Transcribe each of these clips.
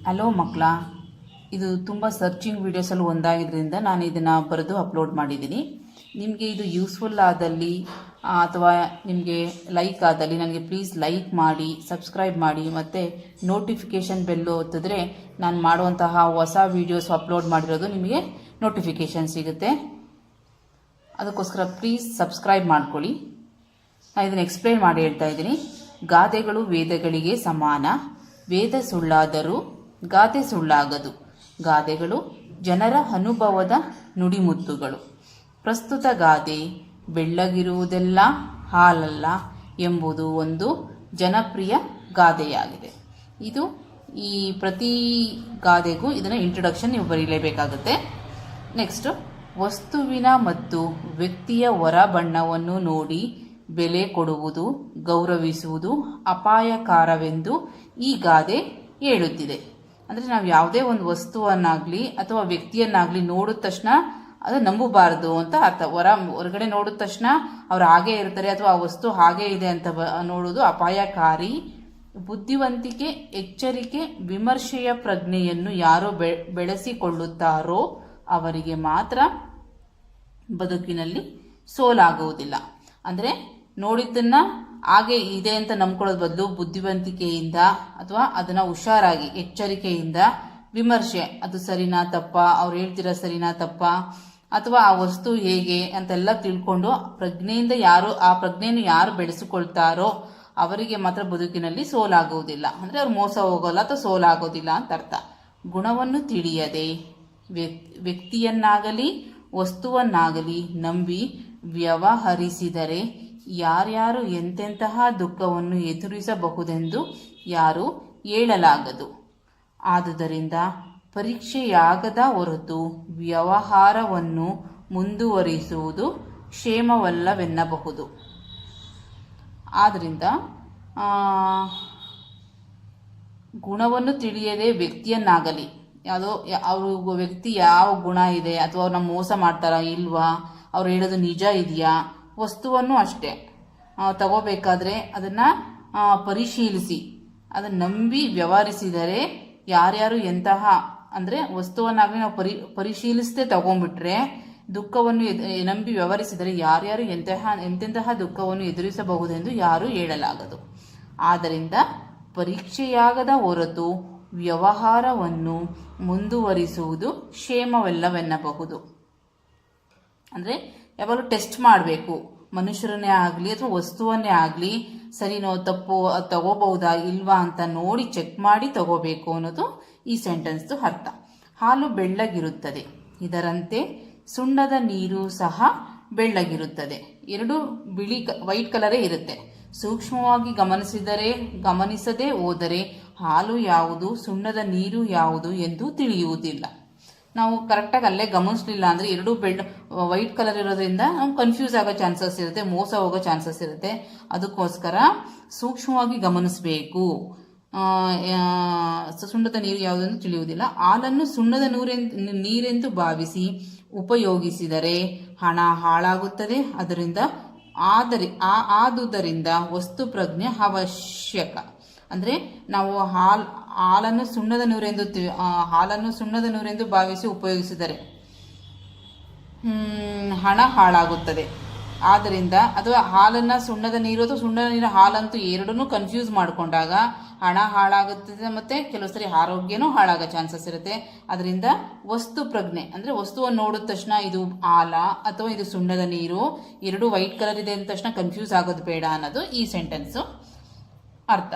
Hello ಮಕ್ಕಳ, ಇದು ತುಂಬ ಸರ್ಚಿಂಗ್ ವೀಡಿಯೋಸಲ್ಲಿ ಒಂದಾಗಿದ್ದರಿಂದ ನಾನು ಇದನ್ನು ಬರೆದು ಅಪ್ಲೋಡ್ ಮಾಡಿದ್ದೀನಿ. ನಿಮಗೆ ಇದು ಯೂಸ್ಫುಲ್ ಆದಲ್ಲಿ ಅಥವಾ ನಿಮಗೆ ಲೈಕ್ ಆದಲ್ಲಿ ನನಗೆ ಪ್ಲೀಸ್ ಲೈಕ್ ಮಾಡಿ, ಸಬ್ಸ್ಕ್ರೈಬ್ ಮಾಡಿ, ಮತ್ತು ನೋಟಿಫಿಕೇಷನ್ ಬೆಲ್ಲು ಒತ್ತಿದ್ರೆ ನಾನು ಮಾಡುವಂತಹ ಹೊಸ ವೀಡಿಯೋಸ್ ಅಪ್ಲೋಡ್ ಮಾಡಿರೋದು ನಿಮಗೆ ನೋಟಿಫಿಕೇಷನ್ ಸಿಗುತ್ತೆ. ಅದಕ್ಕೋಸ್ಕರ ಪ್ಲೀಸ್ ಸಬ್ಸ್ಕ್ರೈಬ್ ಮಾಡ್ಕೊಳ್ಳಿ. ನಾನು ಇದನ್ನು ಎಕ್ಸ್ಪ್ಲೇನ್ ಮಾಡಿ ಹೇಳ್ತಾ ಇದ್ದೀನಿ. ಗಾದೆಗಳು ವೇದಗಳಿಗೆ ಸಮಾನ, ವೇದ ಸುಳ್ಳಾದರೂ ಗಾದೆ ಸುಳ್ಳಾಗದು. ಗಾದೆಗಳು ಜನರ ಅನುಭವದ ನುಡಿಮುತ್ತುಗಳು. ಪ್ರಸ್ತುತ ಗಾದೆ ಬೆಳ್ಳಗಿರುವುದೆಲ್ಲ ಹಾಲಲ್ಲ ಎಂಬುದು ಒಂದು ಜನಪ್ರಿಯ ಗಾದೆಯಾಗಿದೆ. ಇದು ಈ ಪ್ರತಿ ಗಾದೆಗೂ ಇದನ್ನು ಇಂಟ್ರೊಡಕ್ಷನ್ ನೀವು ಬರೀಲೇಬೇಕಾಗುತ್ತೆ. ನೆಕ್ಸ್ಟ್, ವಸ್ತುವಿನ ಮತ್ತು ವ್ಯಕ್ತಿಯ ಹೊರ ಬಣ್ಣವನ್ನು ನೋಡಿ ಬೆಲೆ ಕೊಡುವುದು, ಗೌರವಿಸುವುದು ಅಪಾಯಕಾರವೆಂದು ಈ ಗಾದೆ ಹೇಳುತ್ತಿದೆ. ಅಂದರೆ ನಾವು ಯಾವುದೇ ಒಂದು ವಸ್ತುವನ್ನಾಗಲಿ ಅಥವಾ ವ್ಯಕ್ತಿಯನ್ನಾಗಲಿ ನೋಡಿದ ತಕ್ಷಣ ಅದು ನಂಬಬಾರದು ಅಂತ ಅರ್ಥ. ಹೊರಗಡೆ ನೋಡಿದ ತಕ್ಷಣ ಅವ್ರು ಹಾಗೇ ಇರ್ತಾರೆ ಅಥವಾ ಆ ವಸ್ತು ಹಾಗೇ ಇದೆ ಅಂತ ನೋಡೋದು ಅಪಾಯಕಾರಿ. ಬುದ್ಧಿವಂತಿಕೆ, ಎಚ್ಚರಿಕೆ, ವಿಮರ್ಶೆಯ ಪ್ರಜ್ಞೆಯನ್ನು ಯಾರು ಬೆಳೆಸಿಕೊಳ್ಳುತ್ತಾರೋ ಅವರಿಗೆ ಮಾತ್ರ ಬದುಕಿನಲ್ಲಿ ಸೋಲಾಗುವುದಿಲ್ಲ. ಅಂದರೆ ನೋಡಿದ್ದನ್ನ ಹಾಗೆ ಇದೆ ಅಂತ ನಂಬ್ಕೊಳ್ಳೋದು ಬದಲು ಬುದ್ಧಿವಂತಿಕೆಯಿಂದ ಅಥವಾ ಅದನ್ನ ಹುಷಾರಾಗಿ ಎಚ್ಚರಿಕೆಯಿಂದ ವಿಮರ್ಶೆ, ಅದು ಸರಿನಾ ತಪ್ಪಾ, ಅವ್ರು ಹೇಳ್ತಿರೋ ಸರಿನಾ ತಪ್ಪಾ, ಅಥವಾ ಆ ವಸ್ತು ಹೇಗೆ ಅಂತೆಲ್ಲ ತಿಳ್ಕೊಂಡು ಪ್ರಜ್ಞೆಯಿಂದ ಆ ಪ್ರಜ್ಞೆಯನ್ನು ಯಾರು ಬೆಳೆಸಿಕೊಳ್ತಾರೋ ಅವರಿಗೆ ಮಾತ್ರ ಬದುಕಿನಲ್ಲಿ ಸೋಲಾಗುವುದಿಲ್ಲ. ಅಂದರೆ ಅವ್ರು ಮೋಸ ಹೋಗೋಲ್ಲ ಅಥವಾ ಸೋಲಾಗೋದಿಲ್ಲ ಅಂತ ಅರ್ಥ. ಗುಣವನ್ನು ತಿಳಿಯದೆ ವ್ಯಕ್ತಿಯನ್ನಾಗಲಿ ವಸ್ತುವನ್ನಾಗಲಿ ನಂಬಿ ವ್ಯವಹರಿಸಿದರೆ ಯಾರ್ಯಾರು ಎಂತೆಂತಹ ದುಃಖವನ್ನು ಎದುರಿಸಬಹುದೆಂದು ಯಾರು ಹೇಳಲಾಗದು. ಆದುದರಿಂದ ಪರೀಕ್ಷೆಯಾಗದ ಹೊರತು ವ್ಯವಹಾರವನ್ನು ಮುಂದುವರಿಸುವುದು ಕ್ಷೇಮವಲ್ಲವೆನ್ನಬಹುದು. ಆದ್ದರಿಂದ ಗುಣವನ್ನು ತಿಳಿಯದೆ ವ್ಯಕ್ತಿಯನ್ನಾಗಲಿ, ಅವ್ರ ವ್ಯಕ್ತಿ ಯಾವ ಗುಣ ಇದೆ ಅಥವಾ ಅವ್ರನ್ನ ಮೋಸ ಮಾಡ್ತಾರಾ ಇಲ್ವಾ, ಅವ್ರು ಹೇಳೋದು ನಿಜ ಇದೆಯಾ, ವಸ್ತುವನ್ನು ಅಷ್ಟೇ ತಗೋಬೇಕಾದ್ರೆ ಅದನ್ನು ಪರಿಶೀಲಿಸಿ ಅದನ್ನು ನಂಬಿ ವ್ಯವಹರಿಸಿದರೆ ಯಾರ್ಯಾರು ಎಂತಹ, ಅಂದರೆ ವಸ್ತುವನ್ನಾಗಲಿ ನಾವು ಪರಿಶೀಲಿಸದೆ ತಗೊಂಡ್ಬಿಟ್ರೆ ದುಃಖವನ್ನು ನಂಬಿ ವ್ಯವಹರಿಸಿದರೆ ಯಾರ್ಯಾರು ಎಂತೆಂತಹ ದುಃಖವನ್ನು ಎದುರಿಸಬಹುದೆಂದು ಯಾರು ಹೇಳಲಾಗದು. ಆದ್ದರಿಂದ ಪರೀಕ್ಷೆಯಾಗದ ಹೊರತು ವ್ಯವಹಾರವನ್ನು ಮುಂದುವರಿಸುವುದು ಕ್ಷೇಮವಲ್ಲವೆನ್ನಬಹುದು. ಅಂದರೆ ಯಾವಾಗಲೂ ಟೆಸ್ಟ್ ಮಾಡಬೇಕು, ಮನುಷ್ಯರನ್ನೇ ಆಗಲಿ ಅಥವಾ ವಸ್ತುವನ್ನೇ ಆಗಲಿ ಸರಿನೋ ತಪ್ಪು ತಗೋಬಹುದಾ ಇಲ್ವಾ ಅಂತ ನೋಡಿ ಚೆಕ್ ಮಾಡಿ ತಗೋಬೇಕು ಅನ್ನೋದು ಈ ಸೆಂಟೆನ್ಸ್ದು ಅರ್ಥ. ಹಾಲು ಬೆಳ್ಳಗಿರುತ್ತದೆ, ಇದರಂತೆ ಸುಣ್ಣದ ನೀರು ಸಹ ಬೆಳ್ಳಗಿರುತ್ತದೆ. ಎರಡು ವೈಟ್ ಕಲರೇ ಇರುತ್ತೆ. ಸೂಕ್ಷ್ಮವಾಗಿ ಗಮನಿಸದೆ ಹೋದರೆ ಹಾಲು ಯಾವುದು, ಸುಣ್ಣದ ನೀರು ಯಾವುದು ಎಂದು ತಿಳಿಯುವುದಿಲ್ಲ. ನಾವು ಕರೆಕ್ಟಾಗಿ ಅಲ್ಲೇ ಗಮನಿಸಲಿಲ್ಲ ಅಂದರೆ ಎರಡು ವೈಟ್ ಕಲರ್ ಇರೋದ್ರಿಂದ ನಾವು ಕನ್ಫ್ಯೂಸ್ ಆಗೋ ಚಾನ್ಸಸ್ ಇರುತ್ತೆ, ಮೋಸ ಹೋಗೋ ಚಾನ್ಸಸ್ ಇರುತ್ತೆ. ಅದಕ್ಕೋಸ್ಕರ ಸೂಕ್ಷ್ಮವಾಗಿ ಗಮನಿಸಬೇಕು. ಸುಣ್ಣದ ನೀರು ಯಾವುದೆಂದು ತಿಳಿಯುವುದಿಲ್ಲ. ಹಾಲನ್ನು ಸುಣ್ಣದ ನೀರೆಂದು ಭಾವಿಸಿ ಉಪಯೋಗಿಸಿದರೆ ಹಣ ಹಾಳಾಗುತ್ತದೆ. ಆದುದರಿಂದ ವಸ್ತು ಪ್ರಜ್ಞೆ ಅವಶ್ಯಕ. ಅಂದರೆ ನಾವು ಹಾಲನ್ನು ಸುಣ್ಣದ ನೀರೆಂದು ಭಾವಿಸಿ ಉಪಯೋಗಿಸಿದರೆ ಹಣ ಹಾಳಾಗುತ್ತದೆ. ಆದ್ದರಿಂದ ಅಥವಾ ಹಾಲನ್ನು ಸುಣ್ಣದ ನೀರು ಅಥವಾ ಸುಣ್ಣದ ನೀರು ಹಾಲಂತೂ ಎರಡನ್ನೂ ಕನ್ಫ್ಯೂಸ್ ಮಾಡಿಕೊಂಡಾಗ ಹಣ ಹಾಳಾಗುತ್ತದೆ ಮತ್ತು ಕೆಲವು ಸರಿ ಆರೋಗ್ಯನೂ ಹಾಳಾಗೋ ಚಾನ್ಸಸ್ ಇರುತ್ತೆ. ಅದರಿಂದ ವಸ್ತು ಪ್ರಜ್ಞೆ ಅಂದರೆ ವಸ್ತುವನ್ನು ನೋಡಿದ ತಕ್ಷಣ ಇದು ಹಾಲ ಅಥವಾ ಇದು ಸುಣ್ಣದ ನೀರು, ಎರಡು ವೈಟ್ ಕಲರ್ ಇದೆ ಅಂದ ತಕ್ಷಣ ಕನ್ಫ್ಯೂಸ್ ಆಗೋದು ಬೇಡ ಅನ್ನೋದು ಈ ಸೆಂಟೆನ್ಸು ಅರ್ಥ.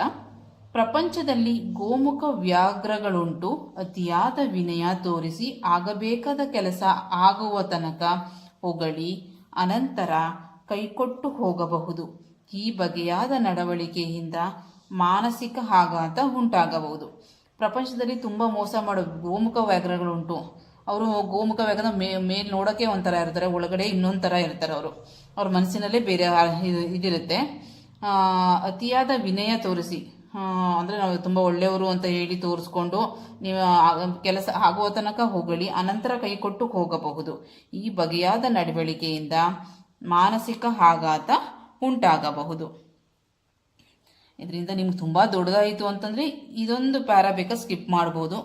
ಪ್ರಪಂಚದಲ್ಲಿ ಗೋಮುಖ ವ್ಯಾಘ್ರಗಳುಂಟು. ಅತಿಯಾದ ವಿನಯ ತೋರಿಸಿ ಆಗಬೇಕಾದ ಕೆಲಸ ಆಗುವ ತನಕ ಹೊಗಳಿ ಅನಂತರ ಕೈಕೊಟ್ಟು ಹೋಗಬಹುದು. ಈ ಬಗೆಯಾದ ನಡವಳಿಕೆಯಿಂದ ಮಾನಸಿಕ ಆಘಾತ ಉಂಟಾಗಬಹುದು. ಪ್ರಪಂಚದಲ್ಲಿ ತುಂಬ ಮೋಸ ಮಾಡೋ ಗೋಮುಖ ವ್ಯಾಘ್ರಗಳುಂಟು. ಅವರು ಗೋಮುಖ ವ್ಯಾಘ್ರ ಮೇಲ್ ನೋಡೋಕ್ಕೆ ಒಂಥರ ಇರ್ತಾರೆ, ಒಳಗಡೆ ಇನ್ನೊಂದು ಥರ ಇರ್ತಾರೆ. ಅವ್ರ ಮನಸ್ಸಿನಲ್ಲೇ ಬೇರೆ ಇದಿರುತ್ತೆ. ಅತಿಯಾದ ವಿನಯ ತೋರಿಸಿ ಅಂದರೆ ನಾವು ತುಂಬ ಒಳ್ಳೆಯವರು ಅಂತ ಹೇಳಿ ತೋರಿಸ್ಕೊಂಡು ನೀವು ಕೆಲಸ ಆಗುವ ತನಕ ಹೊಗಳಿ ಅನಂತರ ಕೈಕೊಟ್ಟು ಹೋಗಬಹುದು. ಈ ಬಗೆಯಾದ ನಡವಳಿಕೆಯಿಂದ ಮಾನಸಿಕ ಆಘಾತ ಉಂಟಾಗಬಹುದು. ಇದರಿಂದ ನಿಮ್ಗೆ ತುಂಬ ದೊಡ್ಡದಾಯಿತು ಅಂತಂದರೆ ಇದೊಂದು ಪ್ಯಾರಾ ಬೇಕಾ ಸ್ಕಿಪ್ ಮಾಡ್ಬೋದು.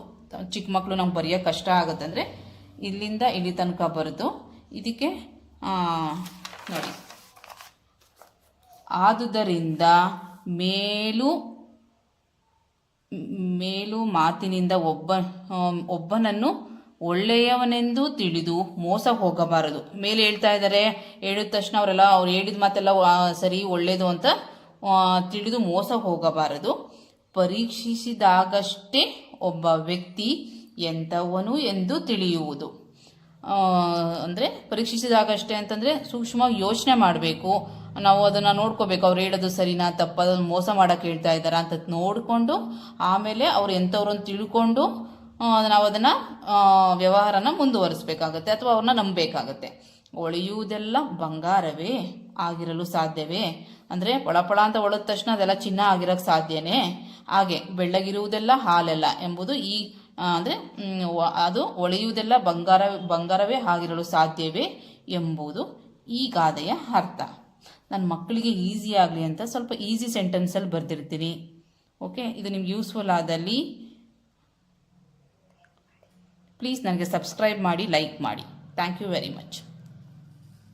ಚಿಕ್ಕ ಮಕ್ಕಳು ನಮ್ಗೆ ಬರೆಯೋಕೆ ಕಷ್ಟ ಆಗುತ್ತಂದರೆ ಇಲ್ಲಿಂದ ಇಲ್ಲಿ ತನಕ ಬರೆದು ಇದಕ್ಕೆ ನೋಡಿ, ಆದುದರಿಂದ ಮೇಲು ಮಾತಿನಿಂದ ಒಬ್ಬನನ್ನು ಒಳ್ಳೆಯವನೆಂದು ತಿಳಿದು ಮೋಸ ಹೋಗಬಾರದು. ಮೇಲೆ ಹೇಳ್ತಾ ಇದ್ದಾರೆ, ಹೇಳಿದ ತಕ್ಷಣ ಅವ್ರು ಹೇಳಿದ ಮಾತೆಲ್ಲ ಸರಿ ಒಳ್ಳೇದು ಅಂತ ತಿಳಿದು ಮೋಸ ಹೋಗಬಾರದು. ಪರೀಕ್ಷಿಸಿದಾಗಷ್ಟೇ ಒಬ್ಬ ವ್ಯಕ್ತಿ ಎಂಥವನು ಎಂದು ತಿಳಿಯುವುದು. ಅಂದರೆ ಪರೀಕ್ಷಿಸಿದಾಗಷ್ಟೇ ಅಂತಂದರೆ ಸೂಕ್ಷ್ಮವಾಗಿ ಯೋಚನೆ ಮಾಡಬೇಕು. ನಾವು ಅದನ್ನು ನೋಡ್ಕೋಬೇಕು, ಅವ್ರು ಹೇಳೋದು ಸರಿನಾ ತಪ್ಪು, ಅದನ್ನು ಮೋಸ ಮಾಡೋಕ್ಕೆ ಹೇಳ್ತಾ ಇದ್ದಾರಾ ಅಂತ ನೋಡಿಕೊಂಡು ಆಮೇಲೆ ಅವ್ರು ಎಂಥವ್ರು ಅಂತ ತಿಳ್ಕೊಂಡು ನಾವು ಅದನ್ನು ವ್ಯವಹಾರನ ಮುಂದುವರಿಸಬೇಕಾಗತ್ತೆ ಅಥವಾ ಅವ್ರನ್ನ ನಂಬಬೇಕಾಗತ್ತೆ. ಒಳೆಯುವುದೆಲ್ಲ ಬಂಗಾರವೇ ಆಗಿರಲು ಸಾಧ್ಯವೇ? ಅಂದರೆ ಪಳಪಳ ಅಂತ ಒಳೆದ ತಕ್ಷಣ ಅದೆಲ್ಲ ಚಿನ್ನ ಆಗಿರೋಕ್ಕೆ ಸಾಧ್ಯನೇ? ಹಾಗೆ ಬೆಳ್ಳಗಿರುವುದೆಲ್ಲ ಹಾಲೆಲ್ಲ ಎಂಬುದು ಅಂದರೆ ಅದು ಒಳೆಯುವುದೆಲ್ಲ ಬಂಗಾರವೇ ಆಗಿರಲು ಸಾಧ್ಯವೇ ಎಂಬುದು ಈ ಗಾದೆಯ ಅರ್ಥ. ನನ್ನ ಮಕ್ಕಳಿಗೆ ಈಸಿ ಆಗಲಿ ಅಂತ ಸ್ವಲ್ಪ ಈಸಿ ಸೆಂಟೆನ್ಸಲ್ಲಿ ಬರೆದಿರ್ತೀನಿ. ಓಕೆ, ಇದು ನಿಮ್ಗೆ ಯೂಸ್ಫುಲ್ ಆದಲ್ಲಿ ಪ್ಲೀಸ್ ನನಗೆ ಸಬ್ಸ್ಕ್ರೈಬ್ ಮಾಡಿ, ಲೈಕ್ ಮಾಡಿ. Thank you very much.